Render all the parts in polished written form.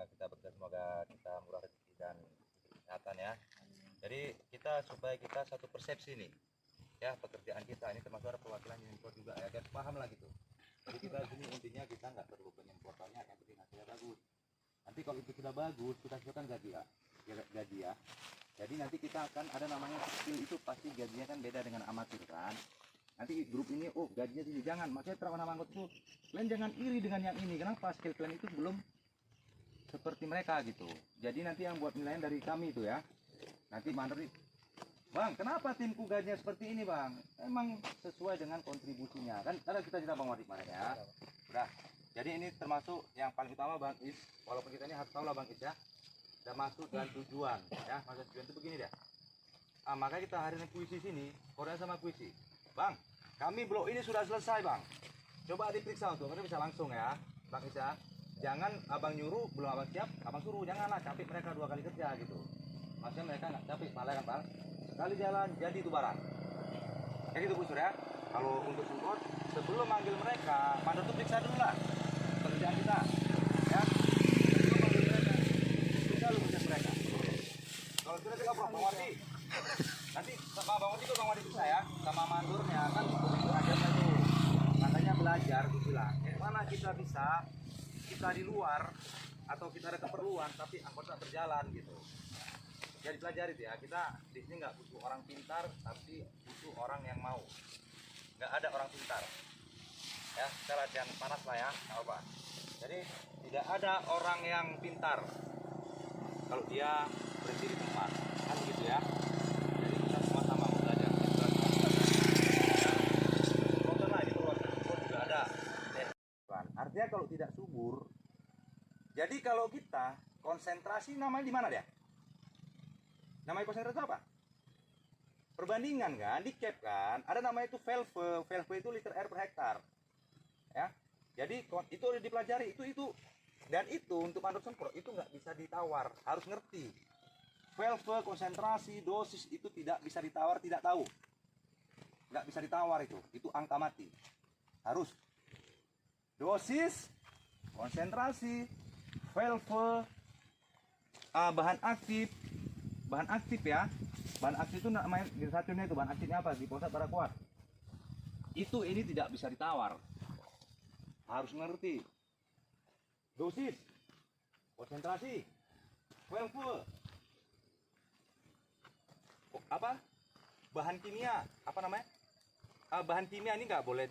kita berdoa semoga kita murah rezeki dan kesehatan ya. Jadi kita supaya kita satu persepsi nih ya, pekerjaan kita ini termasuk ada perwakilan impor juga ya, biar paham lah gitu. Jadi kita sini intinya kita nggak perlu penyemprotannya, yang penting hasilnya bagus. Nanti kalau itu sudah bagus, kita siapkan gaji ya. Jadi nanti kita akan ada namanya skill, itu pasti gajinya kan beda dengan amatir kan. Nanti grup ini, oh gajinya tinggi, jangan. Makanya nama anggota itu, kalian jangan iri dengan yang ini. Kenapa? Skill kalian itu belum seperti mereka gitu. Jadi nanti yang buat nilaian dari kami itu ya. Nanti mandor, Bang, kenapa timku gajinya seperti ini Bang? Emang sesuai dengan kontribusinya. Kan ada kita Bang Wadik kemarin ya. Udah. Jadi ini termasuk yang paling utama Bang Is. Walaupun kita ini harus tahu lah Bang Is ya. Udah masuk dengan tujuan ya. Maksud tujuan itu begini deh. Makanya kita hari ini puisi sini, Korea sama puisi. Bang, kami blok ini sudah selesai Bang. Coba diperiksa untuk mereka bisa langsung ya Bang Is ya. Jangan abang nyuruh, belum abang siap, abang suruh. Janganlah, capek mereka 2 kali kerja gitu. Maksudnya mereka nggak capek, malah kan Bang. Sekali jalan jadi itu barang. Jadi itu Bu Sur ya. Kalau untuk support, sebelum manggil mereka, mandor tuh periksa dulu lah pekerjaan kita ya. Sebelum manggil mereka, periksa dulu pekerjaan mereka. Kalau sudah tidak Bang Wadi, nanti sama Bang Wadi itu Bang Wadi bisa ya, sama mandornya kan begitu ajarnya tuh. Makanya belajar gue bilang, mana kita bisa, kita di luar atau kita ada keperluan tapi anggota berjalan gitu. Jadi pelajari ya, kita di sini nggak butuh orang pintar, tapi butuh orang yang mau. Nggak ada orang pintar. Ya, kita latihan panas lah ya, nggak apa. Jadi tidak ada orang yang pintar kalau dia berhenti di tempat, kan begitu ya. Jadi kita sama-sama mau belajar. Konten lah di bawah juga ada. Artinya kalau tidak subur, jadi kalau kita konsentrasi namanya di mana dia? Namanya konsentrasi apa? Perbandingan kan, di cap kan, ada namanya itu valve itu liter air per hektar ya. Jadi itu udah dipelajari, itu dan itu untuk mandor semprot itu nggak bisa ditawar, harus ngerti valve, konsentrasi, dosis itu tidak bisa ditawar, tidak tahu, nggak bisa ditawar, itu angka mati. Harus dosis, konsentrasi, valve, bahan aktif ya. Bahan aktif itu namanya satunya itu, bahan aktifnya apa? Glifosa paraquat. Itu ini tidak bisa ditawar. Harus ngerti. Dosis, konsentrasi, valve, apa? Bahan kimia, apa namanya? Bahan kimia ini nggak boleh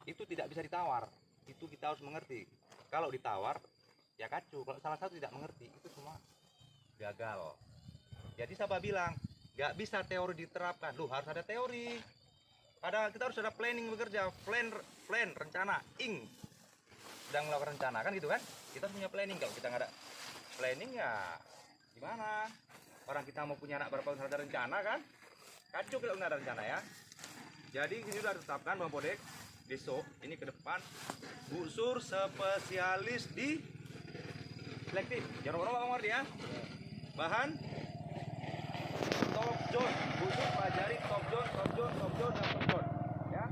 itu tidak bisa ditawar. Itu kita harus mengerti. Kalau ditawar ya kacau. Kalau salah satu tidak mengerti, itu semua gagal. Jadi siapa bilang nggak bisa teori diterapkan? Loh, harus ada teori. Kita harus ada planning bekerja, plan, rencana, sedang melakukan rencana kan gitu kan? Kita harus punya planning. Kalau kita nggak ada planning ya gimana? Orang kita mau punya anak berapa harus ada rencana kan? Kacau kalau nggak ada rencana ya. Jadi ini sudah ditetapkan Bang Bodek. Besok ini ke depan Bu Sur spesialis di selektif. Jangan lupa Bang Wardi ya. Bahan top zone, khusus pelajari top zone dan top zone ya.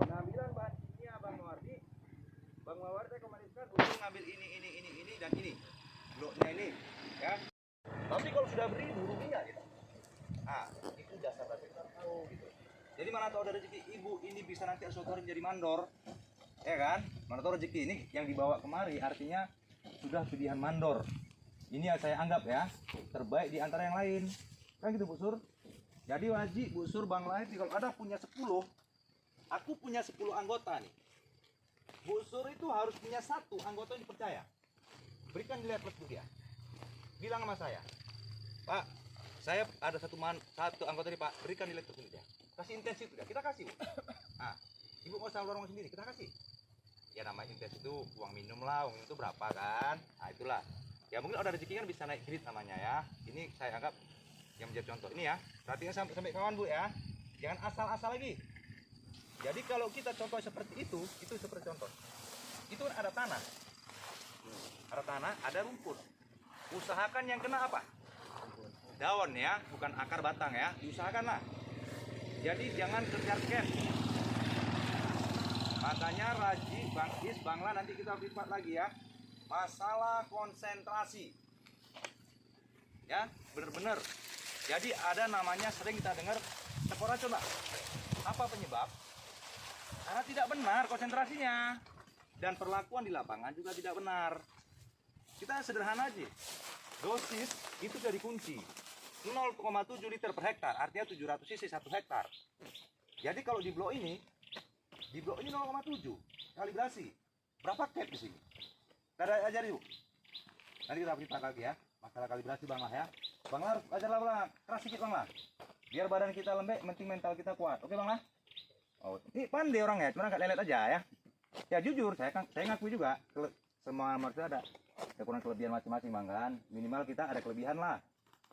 Pengambilan bahan kimia Bang Mawardi rekomendasikan untuk ngambil ini dan ini bloknya ini ya. Tapi kalau sudah beribu rugi ya gitu. Itu dasar kita tahu gitu. Jadi mana tahu ada rezeki ibu ini bisa nanti asutori menjadi mandor ya kan. Mana tahu rezeki ini yang dibawa kemari artinya sudah pilihan mandor. Ini yang saya anggap ya terbaik di antara yang lain. Kan gitu Bu Sur. Jadi wajib Bu Sur Bang Lahir kalau ada punya 10, aku punya 10 anggota nih. Bu Sur itu harus punya 1 anggota yang dipercaya. Berikan nilai plus dia. Bilang sama saya, Pak, saya ada satu anggota nih Pak, berikan nilai plus dia. Kasih intensif dia, kita kasih. Ibu mau usah luar sendiri, kita kasih. Ya namanya intensif itu uang minum lah, uang minum itu berapa kan? Itulah. Ya mungkin ada rezeki kan bisa naik kredit namanya ya. Ini saya anggap yang menjadi contoh ini ya. Perhatikan sampai kawan Bu ya. Jangan asal-asal lagi. Jadi kalau kita contoh seperti itu seperti contoh. Itu ada tanah. Ada tanah, ada rumput. Usahakan yang kena apa? Daun ya, bukan akar batang ya. Diusahakanlah. Jadi jangan kejar cash. Makanya Raji, Bang Is, Bangla nanti kita lipat lagi ya. masalah konsentrasi. Ya, benar-benar. Jadi ada namanya sering kita dengar skor racun, Pak. Apa penyebab? Karena tidak benar konsentrasinya. Dan perlakuan di lapangan juga tidak benar. Kita sederhana aja. Dosis itu jadi kunci. 0,7 liter per hektar, artinya 700 cc 1 hektar. Jadi kalau di blok ini 0,7 kalibrasi. Berapa cap di sini? Kita ajar yuk. Nanti kita beritahu lagi ya. Masalah kalibrasi Bang Lah ya. Bang Lah harus ajarlah Bang Lah. Keras sedikit Bang Lah. Biar badan kita lembek, penting mental kita kuat. Oke Bang Lah? Oh, ini pandai orang ya, cuma nggak lelet aja ya. Ya jujur, saya ngakui juga. Semua manusia ada kurang kelebihan masing-masing Bang kan. Minimal kita ada kelebihan lah.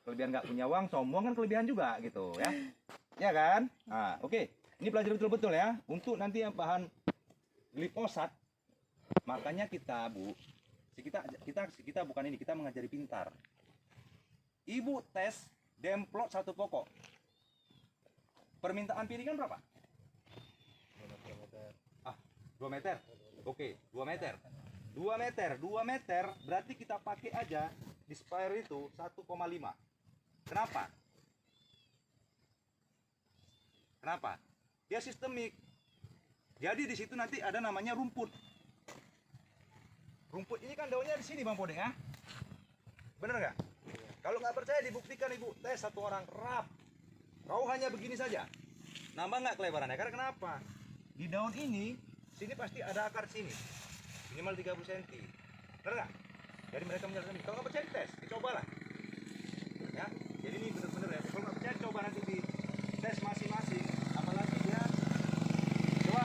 Kelebihan nggak punya uang, sombong kan kelebihan juga gitu ya. Ya kan? Nah, oke. Ini belajar betul-betul ya. Untuk nanti yang bahan glifosat, makanya kita Bu, kita bukan ini, kita mengajari pintar. Ibu tes demplot 1 pokok. Permintaan piringan berapa? 2 meter. Oke, 2 meter. 2 meter berarti kita pakai aja di spire itu 1,5. Kenapa? Dia sistemik. Jadi di situ nanti ada namanya rumput. Rumput ini kan daunnya di sini Bang Podeng ya. Bener nggak? Kalau nggak percaya dibuktikan Ibu tes 1 orang rap. Raw hanya begini saja. Nambah nggak kelebarannya? Karena kenapa? Di daun ini, sini pasti ada akar sini. Minimal 30 cm. Bener nggak? Jadi mereka menjelaskan. Kalau nggak percaya tes, dicobalah. Ya. Jadi ini bener-bener ya. Kalau nggak percaya coba nanti di tes masing-masing. Apalagi dia coba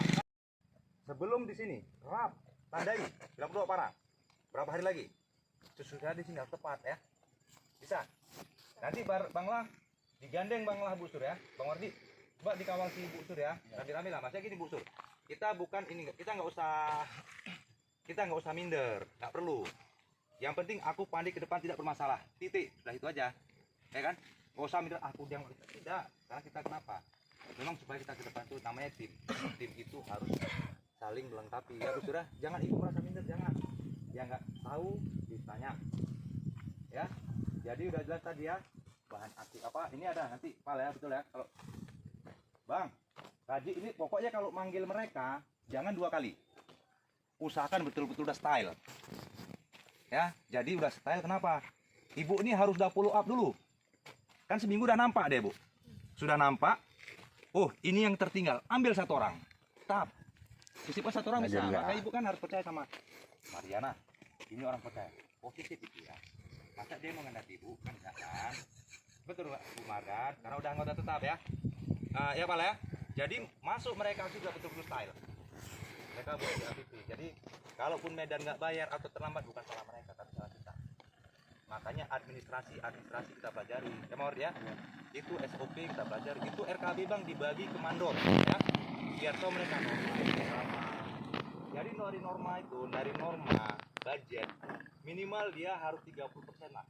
sebelum di sini rap tandai bilang berapa parah. Berapa hari lagi? Sesudah di sini harus tepat ya. Bisa. Nanti Bang Lah digandeng Bang Lah Bu Sur ya. Bang Wardi coba dikawal si Bu Sur ya. Rame-rame lah. Maksudnya gini Bu Sur. Kita bukan ini, kita nggak usah minder, nggak perlu. Yang penting aku pandai ke depan tidak bermasalah. Titik. Sudah itu aja. Ya kan? Nggak usah minder aku yang tidak. Karena kita kenapa? Memang supaya kita ke depan itu namanya tim. Tim itu harus saling melengkapi. Ya Bu Sur ya. Jangan ibu merasa minder, jangan. Yang nggak tahu ditanya. Ya. Jadi udah jelas tadi ya. Bahan aktif apa? Ini ada nanti Pal ya, betul ya. Kalau Bang, Kaji ini pokoknya kalau manggil mereka jangan 2 kali. Usahakan betul-betul udah style. Ya, jadi udah style kenapa? Ibu ini harus udah follow up dulu. Kan seminggu udah nampak deh, Bu. Sudah nampak. Oh, ini yang tertinggal. Ambil 1 orang. Tap. Sisipkan 1 orang bisa. Maka Ibu kan harus percaya sama Mariana. Ini orang percaya. Positif itu ya. Masa dia mengendaki Ibu kan enggak kan? Betul Bu Margan, karena udah anggota tetap ya. Ya Pak ya. Jadi masuk mereka juga betul-betul style. Mereka buat di APP. Jadi kalaupun Medan nggak bayar atau terlambat bukan salah mereka, tapi salah kita. Makanya administrasi kita pelajari. Ya Mawar ya. Itu SOP kita pelajari. Itu RKB Bang dibagi ke mandor ya. Biar tahu mereka norma sama. Jadi dari norma budget minimal dia harus 30% lah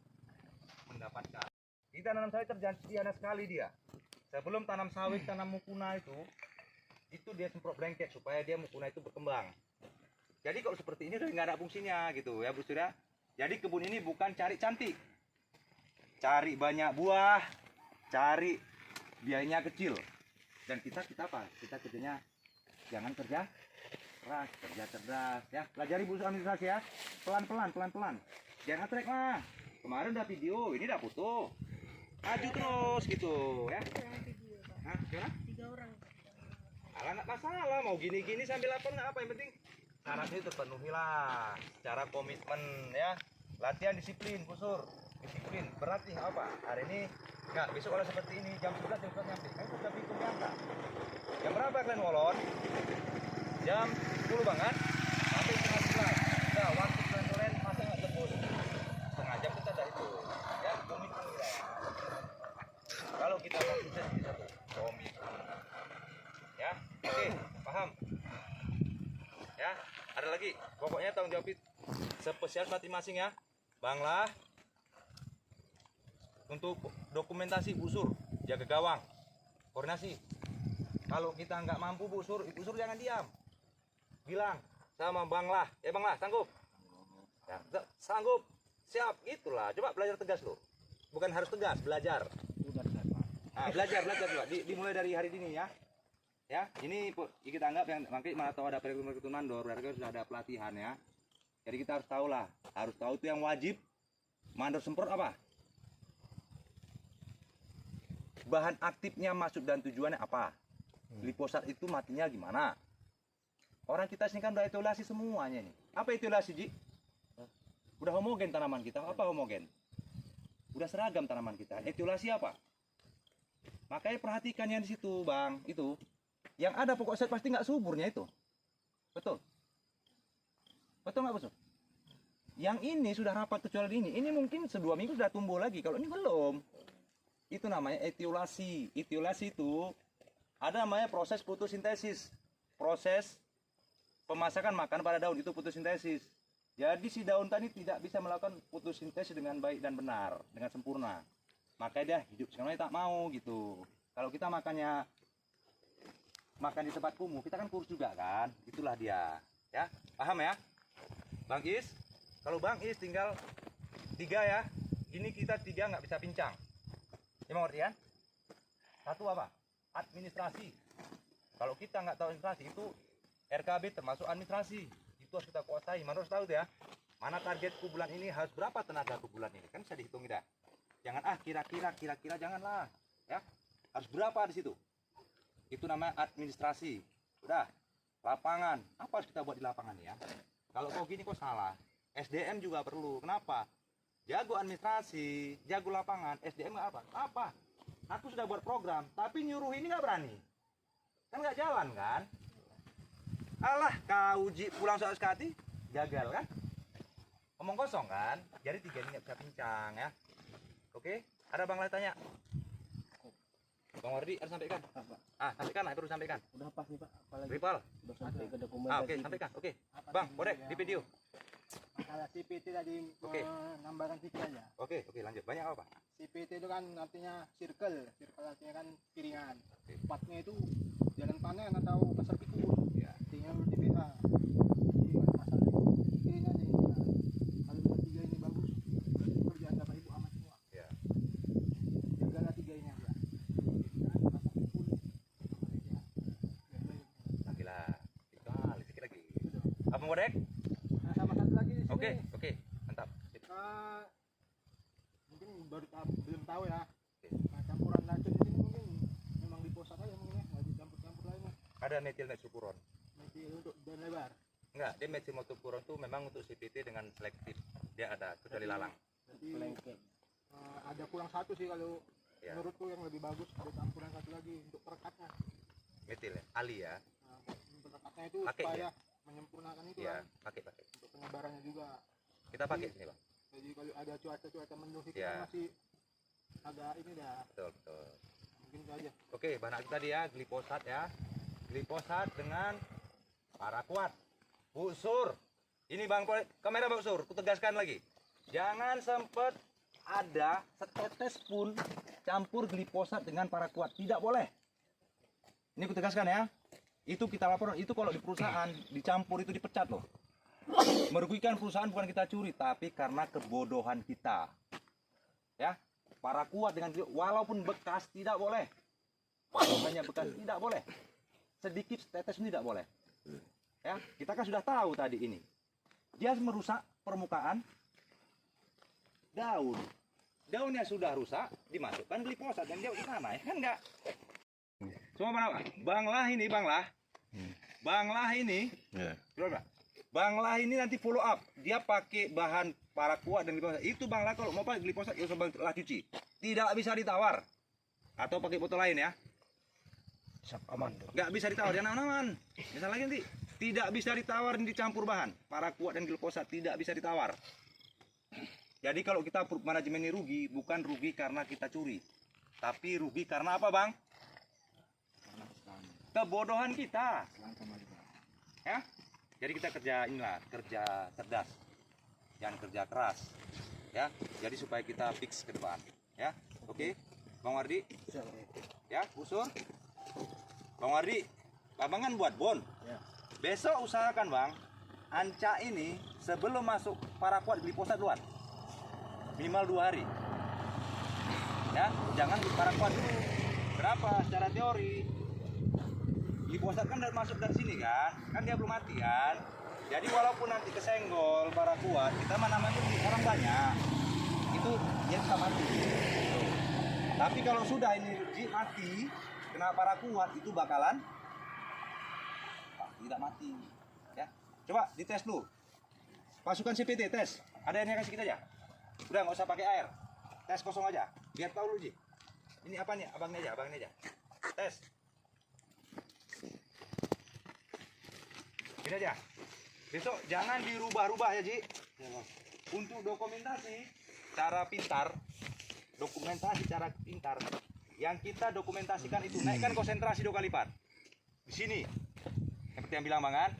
mendapatkan. Kita tanam sawit terjadi sekali dia. Sebelum tanam sawit, tanam mukuna itu dia semprot blanket supaya dia mukuna itu berkembang. Jadi kalau seperti ini udah nggak ada fungsinya gitu ya Bu Sur ya. Jadi kebun ini bukan cari cantik, cari banyak buah, cari biayanya kecil. Dan kita apa? Kita kerjanya jangan kerja keras, kerja cerdas ya. Pelajari Bu Sur administrasi ya. Pelan-pelan. Jangan trek lah. Kemarin udah video, ini udah foto. Maju terus gitu ya. Hah, gimana? 3 orang. Alah nggak masalah, mau gini-gini sambil lapor nggak apa, yang penting syaratnya terpenuhi lah. Secara komitmen ya, latihan disiplin, Busur, disiplin. Berat nih apa? Hari ini nggak, besok kalau seperti ini jam 11 jam 11 nyampe. Kan sudah hitung diangka. Jam berapa kalian ngolon? Jam 10 banget. Sampai setengah 11. Nah, waktu kalian kalian masa nggak lembut. Setengah jam kita dari itu. Ya, komitmen kita. Kalau kita konsisten di satu komitmen. Ya, oke, paham? Ya, ada lagi. Pokoknya tanggung jawab spesial masing-masing ya. Bang Lah untuk dokumentasi busur, jaga gawang, koordinasi. Kalau kita nggak mampu busur jangan diam. Bilang sama Bang Lah, Bang Lah, sanggup? Ya, sanggup, siap, gitulah. Coba belajar tegas lo. Bukan harus tegas, belajar. Belajar coba. Dimulai dari hari ini ya. Ya, ini kita anggap yang mungkin mana tahu ada perekrutan mandor, berarti sudah ada pelatihan ya. Jadi kita harus tahu lah, harus tahu itu yang wajib. Mandor semprot apa? Bahan aktifnya masuk dan tujuannya apa? Glifosat itu matinya gimana? Orang kita sini kan udah etiolasi semuanya nih. Apa etiolasi, Ji? Udah homogen tanaman kita. Apa homogen? Udah seragam tanaman kita. Etiolasi apa? Makanya perhatikan yang di situ, Bang. Itu yang ada pokok set pasti nggak suburnya itu. Betul? Betul nggak, Bos? Yang ini sudah rapat kecuali ini. Ini mungkin 2 minggu sudah tumbuh lagi. Kalau ini belum. Itu namanya etiolasi. Etiolasi itu ada namanya proses fotosintesis. Proses pemasakan makan pada daun itu fotosintesis. Jadi si daun tadi tidak bisa melakukan fotosintesis dengan baik dan benar, dengan sempurna. Makanya dia hidup sekarang tak mau gitu. Kalau kita makan di tempat kumuh, kita kan kurus juga kan. Itulah dia. Ya, paham ya? Bang Is, kalau Bang Is tinggal 3 ya. Ini kita 3 nggak bisa pincang. Ya mau ngerti kan? Satu apa? Administrasi. Kalau kita nggak tahu administrasi itu RKB termasuk administrasi. Itu harus kita kuasai. Mana harus tahu ya. Mana targetku bulan ini harus berapa tenaga ke bulan ini? Kan bisa dihitung tidak? Jangan kira-kira janganlah. Ya. Harus berapa di situ? Itu namanya administrasi. Udah. Lapangan. Apa harus kita buat di lapangan ya? Kalau kau gini kok salah. SDM juga perlu. Kenapa? Jago administrasi, jago lapangan, SDM nggak apa? Apa? Aku sudah buat program, tapi nyuruh ini nggak berani. Kan nggak jalan kan? Alah, kau uji pulang soal sekali, gagal kan? Omong kosong kan? Jadi 3 ini nggak bisa pincang ya. Oke? Ada Bang lain tanya? Bang Wardi harus sampaikan. Sampaikan, aku harus sampaikan. Udah pas nih Pak, apalagi Ripal. udah sampai ke dokumen. Oke, sampaikan. Oke. Bang, boleh di video. Masalah CPT tadi menambahkan sedikit aja. Oke, lanjut. Banyak apa? CPT itu kan artinya circle artinya kan piringan. Oke. Empatnya itu jalan panen atau pasar pikul. Ya. Tinggal DBA. Jadi masalah itu ini aja ini. Kalau 3 ini bagus, kerjaan Bapak Ibu aman semua. Ya. Jagalah 3 ini aja. Pasar pikul. Nantilah. Sedikit lagi. Apa mau dek? Nah, sama satu lagi di sini. Oke, mantap. Sip. Mungkin belum tahu ya. Oke. Nah, campuran racun di sini mungkin memang diposat aja mungkin ya, nggak dicampur-campur lainnya. Ada metil metsulfuron. Metil untuk daun lebar. Enggak, dia metil metsulfuron itu memang untuk CPT dengan selektif. Dia ada kecuali lalang. Jadi Pelengkek. ada kurang satu sih kalau Ya. menurutku yang lebih bagus ada campuran satu lagi untuk perekatnya. Metil ya, ali ya. Nah, perekatnya itu Pakai supaya ya? menyempurnakan itu Iya, kan pakai. untuk penyebarannya juga. Kita pakai sini, Bang. Jadi kalau ada cuaca mendung itu Ya. kan masih agak ini dah, Betul. mungkin saja. Oke, bahan aktif tadi ya, glifosat ya. Glifosat dengan paraquat. Busur. Ini Bang, kamera Bang Busur, ku tegaskan lagi. Jangan sempat ada setetes pun campur glifosat dengan paraquat. Tidak boleh. Ini ku tegaskan ya. Itu kita laporan, itu kalau di perusahaan dicampur itu dipecat loh. Merugikan perusahaan bukan kita curi, tapi karena kebodohan kita. Ya, paraquat dengan walaupun bekas tidak boleh. Hanya bekas tidak boleh. Sedikit tetes ini tidak boleh. Ya, kita kan sudah tahu tadi ini. Dia merusak permukaan daun. Daunnya sudah rusak, dimasukkan glifosat dan dia ke tanah, ya kan enggak? Semua mana, Pak? Banglah ini, Banglah. Banglah ini. Ya. Berapa? Banglah ini nanti follow up. Dia pakai bahan paraquat dan glifosat. Itu Banglah kalau mau pakai glifosat ya usah Banglah cuci. Tidak bisa ditawar. Atau pakai botol lain ya. Aman. Nggak bisa ditawar, jangan aman. Misal lagi nanti tidak bisa ditawar dan dicampur bahan. Paraquat dan glifosat tidak bisa ditawar. Jadi kalau kita manajemen ini rugi, bukan rugi karena kita curi. Tapi rugi karena apa, Bang? Kebodohan kita. Ya. Jadi kita kerja cerdas. Jangan kerja keras. Ya. Jadi supaya kita fix ke depan, ya. Oke. Bang Wardi? Ya, Busur. Bang Wardi, Abang kan buat bon. Ya. Besok usahakan, Bang. Anca ini sebelum masuk paraquat glifosa duluan. Minimal 2 hari. Ya, jangan di paraquat dulu. Kenapa? Secara teori glifosa kan udah masuk dari sini kan? Kan dia belum mati kan? Jadi walaupun nanti kesenggol paraquat, kita namanya orang banyak. Itu dia bisa mati. Tapi kalau sudah ini mati, kena paraquat itu bakalan tidak mati. Ya, coba dites dulu. Pasukan CPT tes. Ada yang kasih kita aja. Udah nggak usah pakai air. Tes kosong aja. Biar tahu lu Ji. Ini apa nih? Abangnya aja. Tes. Ini aja. Besok jangan dirubah-rubah ya Ji. Untuk dokumentasi cara pintar. Dokumentasi cara pintar. Yang kita dokumentasikan itu naikkan konsentrasi 2 kali lipat. Di sini. Seperti yang bilang Bang kan.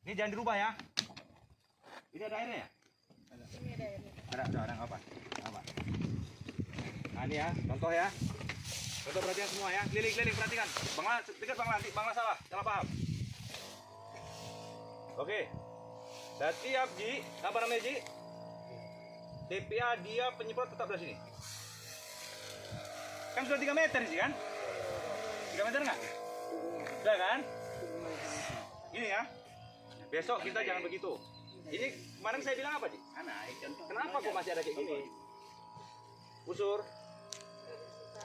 Ini jangan dirubah ya. Ini ada airnya ya? Ini ada airnya. Ada apa? Nah ini ya, contoh ya. Contoh perhatian semua ya. Keliling perhatikan. Bangla dekat Bangla salah paham. Oke. Setiap Ji, apa namanya Ji? TPA dia penyemprot tetap dari sini. Kan sudah 3 meter sih kan? 3 meter nggak? Sudah kan? Ini ya. Besok kita jangan begitu. Ini kemarin saya bilang apa Ji? Kenapa kok masih ada kayak gini? Busur.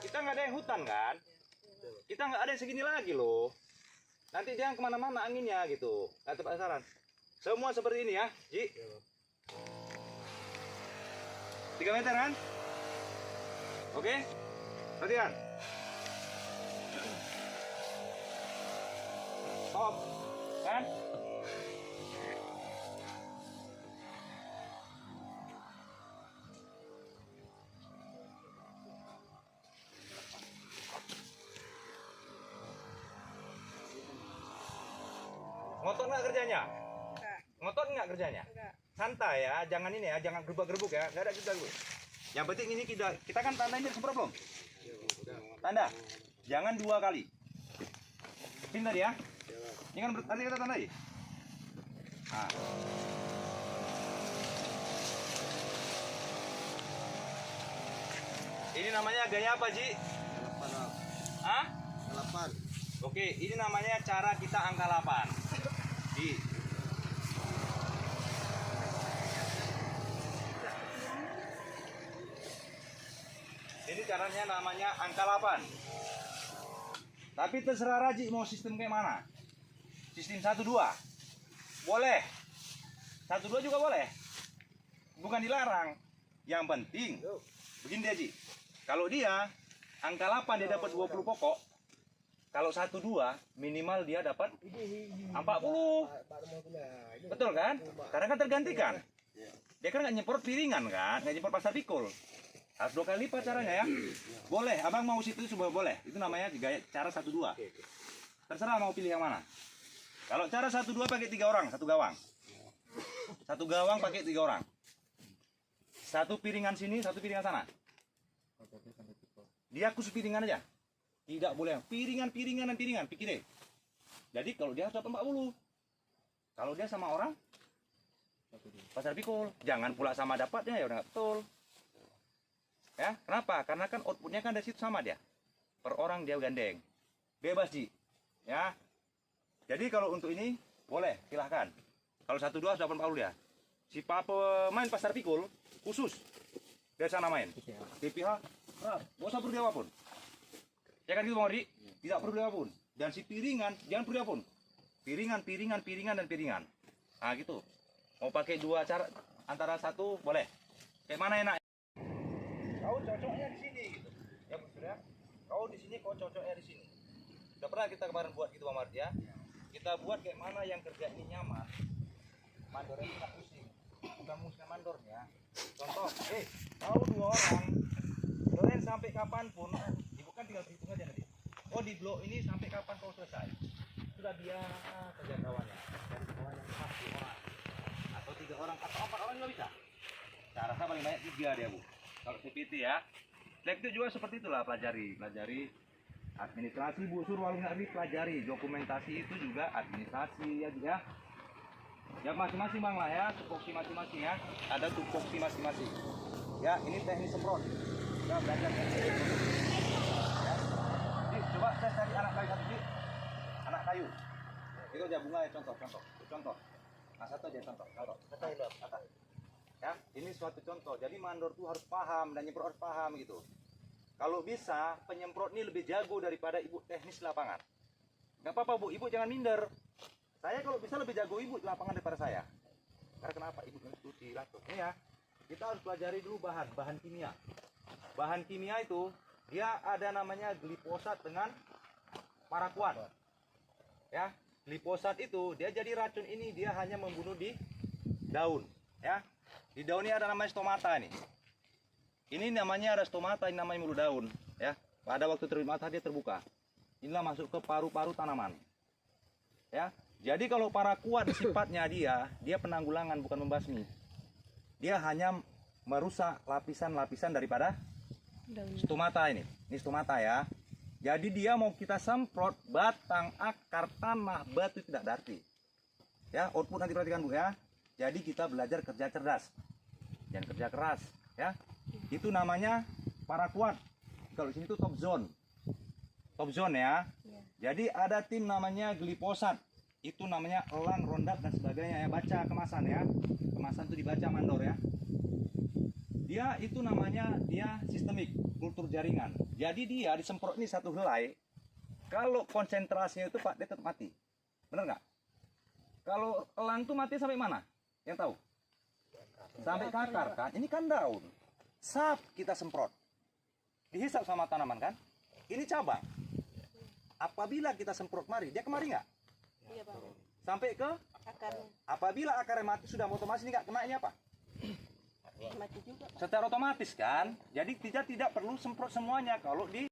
Kita nggak ada yang hutan kan? Kita nggak ada yang segini lagi loh. Nanti dia kemana-mana anginnya gitu. Nggak tepat sasaran. Semua seperti ini ya, Ji. 3 meter kan? Oke? Perhatian. Stop. Kan? Ngotot nggak kerjanya? Enggak. Ngotot nggak kerjanya? Enggak. Santai ya, jangan ini ya, jangan gerubak-gerubuk ya, nggak ada gerubak-gerubuk. Yang penting ini kita kan tandain semprot belum? Tanda, jangan 2 kali. Pintar ya? Ini kan tadi kita tandai. Nah. Ini namanya gaya apa Ji? Hah? 8. Oke, ini namanya cara kita angka 8. Ji. Ini caranya namanya angka 8. Tapi terserah Raji mau sistem kayak mana. Sistem 1-2 boleh, 1-2 juga boleh, bukan dilarang. Yang penting begini dia Ji, kalau dia angka 8 dia dapat 20 pokok, kalau 1-2 minimal dia dapat 40. Betul kan? Karena kan tergantikan. Dia kan nggak nyemprot piringan kan, nggak nyemprot pasar pikul. Harus 2 kali lipat caranya ya. Boleh, abang mau situ coba boleh. Itu namanya gaya cara 1-2. Terserah mau pilih yang mana. Kalau cara 1-2 pakai 3 orang, 1 gawang. 1 gawang pakai 3 orang. 1 piringan sini, 1 piringan sana. Dia khusus piringan aja. Tidak boleh piringan, pikir deh. Jadi kalau dia harus dapat 40. Kalau dia sama orang pasar pikul, jangan pula sama dapatnya ya udah betul. Ya, kenapa? Karena kan outputnya kan dari situ sama dia. Per orang dia gandeng. Bebas Ji. Ya. Jadi kalau untuk ini boleh, silahkan. Kalau 1-2 sudah 40 dia. Si pemain pasar pikul khusus dari sana main. TPH, nggak usah perlu apapun. Ya kan gitu Bang Odi? Tidak perlu apapun. Dan si piringan jangan perlu apapun. Piringan dan piringan. Nah gitu. Mau pakai 2 cara antara 1 boleh. Kayak mana enak? Kau cocoknya di sini gitu. Ya sudah. Kau di sini, kau cocoknya di sini. Sudah pernah kita kemarin buat gitu Bang Mardi ya. Kita buat kayak mana yang kerja ini nyaman. Mandornya tidak pusing. Bukan musnah mandornya. Contoh, kau 2 orang. Kalian sampai kapanpun, ibu kan tinggal hitung aja nanti. Oh di blok ini sampai kapan kau selesai? Sudah biasa kerja kawannya. Dan kawan yang 4 orang. Atau 3 orang, atau 4 orang juga bisa. Saya rasa paling banyak 3 dia Bu. Kalau CPT ya. Lektur juga seperti itulah, pelajari administrasi Bu Sur, walau nggak pelajari dokumentasi itu juga administrasi ya. Ya masing-masing bang lah ya, tupoksi masing-masing ya. Ada tupoksi masing-masing. Ya, ini teknik semprot. Kita belajar teknik semprot. Ya. Jadi, coba tes cari anak kayu satu, Ji. Anak kayu. Itu aja bunga ya, contoh. Nah, satu aja contoh. Kata. Ya, ini suatu contoh. Jadi mandor tuh harus paham dan nyemprot harus paham gitu. Kalau bisa, penyemprot ini lebih jago daripada ibu teknis lapangan. Gak apa-apa bu, ibu jangan minder. Saya kalau bisa lebih jago ibu di lapangan daripada saya. Karena kenapa? Ibu itu dilatih. Ini ya, kita harus pelajari dulu bahan kimia. Bahan kimia itu, dia ada namanya glifosat dengan paraquat. Ya, glifosat itu, dia jadi racun ini, dia hanya membunuh di daun. Ya, di daun ini ada namanya stomata nih. Ini namanya ada stomata, ini namanya mulut daun, ya. Pada waktu terbit matahari dia terbuka. Inilah masuk ke paru-paru tanaman. Ya. Jadi kalau paraquat sifatnya dia penanggulangan bukan membasmi. Dia hanya merusak lapisan-lapisan daripada stomata ini. Ini stomata ya. Jadi dia mau kita semprot batang, akar, tanah, batu tidak berarti. Ya, output nanti perhatikan Bu ya. Jadi kita belajar kerja cerdas. Jangan kerja keras, ya. Itu namanya paraquat. Kalau sini itu top zone. Top zone ya. Jadi ada tim namanya glifosat. Itu namanya elang, rondap dan sebagainya ya. Baca kemasan ya. Kemasan itu dibaca mandor ya. Dia itu namanya sistemik, kultur jaringan. Jadi dia disemprot ini satu helai. Kalau konsentrasinya itu Pak dia tetap mati. Benar nggak? Kalau elang tuh mati sampai mana? Yang tahu? Sampai ke akar kan? Ini kan daun. Saat kita semprot, dihisap sama tanaman kan? Ini cabang. Apabila kita semprot mari, dia kemari nggak? Iya bang. Sampai ke Akarnya apabila akarnya mati sudah otomatis ini nggak kena ini apa? mati juga. Secara otomatis kan? Jadi tidak perlu semprot semuanya kalau di